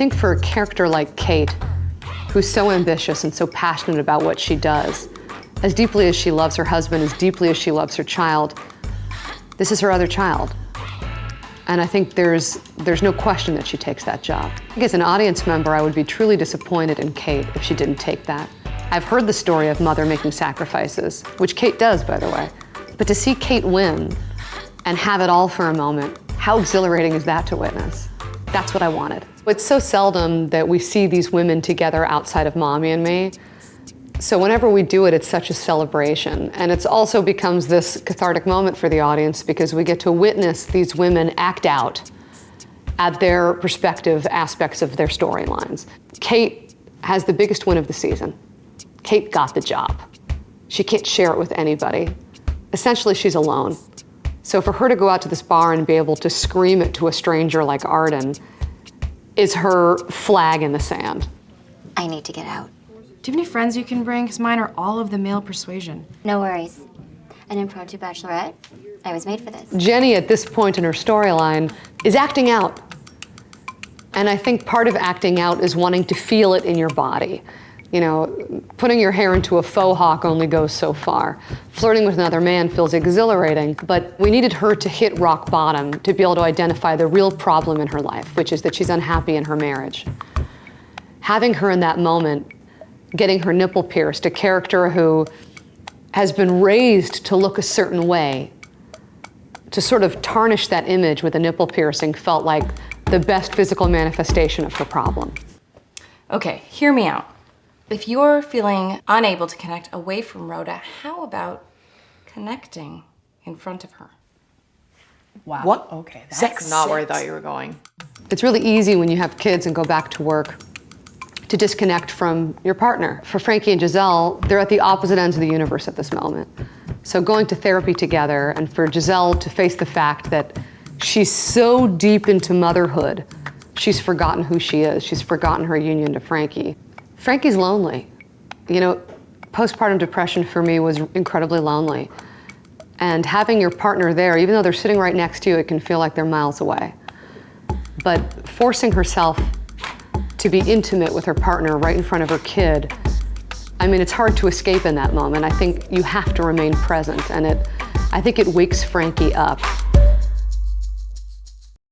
think for a character like Kate, who's so ambitious and so passionate about what she does, as deeply as she loves her husband, as deeply as she loves her child, this is her other child. And I think there's no question that she takes that job. I think as an audience member, I would be truly disappointed in Kate if she didn't take that. I've heard the story of mother making sacrifices, which Kate does, by the way. But to see Kate win and have it all for a moment, how exhilarating is that to witness? That's what I wanted. It's so seldom that we see these women together outside of Mommy and Me. So whenever we do it, it's such a celebration. And it also becomes this cathartic moment for the audience because we get to witness these women act out at their respective aspects of their storylines. Kate has the biggest win of the season. Kate got the job. She can't share it with anybody. Essentially, she's alone. So for her to go out to this bar and be able to scream it to a stranger like Arden is her flag in the sand. I need to get out. Do you have any friends you can bring? Because mine are all of the male persuasion. No worries. An impromptu bachelorette? I was made for this. Jenny, at this point in her storyline, is acting out. And I think part of acting out is wanting to feel it in your body. You know, putting your hair into a faux hawk only goes so far. Flirting with another man feels exhilarating, but we needed her to hit rock bottom to be able to identify the real problem in her life, which is that she's unhappy in her marriage. Having her in that moment, getting her nipple pierced, a character who has been raised to look a certain way, to sort of tarnish that image with a nipple piercing felt like the best physical manifestation of her problem. Okay, hear me out. If you're feeling unable to connect away from Rhoda, how about connecting in front of her? Wow. What? Okay, That's not where I thought you were going. It's really easy when you have kids and go back to work to disconnect from your partner. For Frankie and Giselle, they're at the opposite ends of the universe at this moment. So going to therapy together and for Giselle to face the fact that she's so deep into motherhood, she's forgotten who she is. She's forgotten her union to Frankie. Frankie's lonely. You know, postpartum depression for me was incredibly lonely. And having your partner there, even though they're sitting right next to you, it can feel like they're miles away. But forcing herself to be intimate with her partner right in front of her kid, I mean, it's hard to escape in that moment. I think you have to remain present, and I think it wakes Frankie up.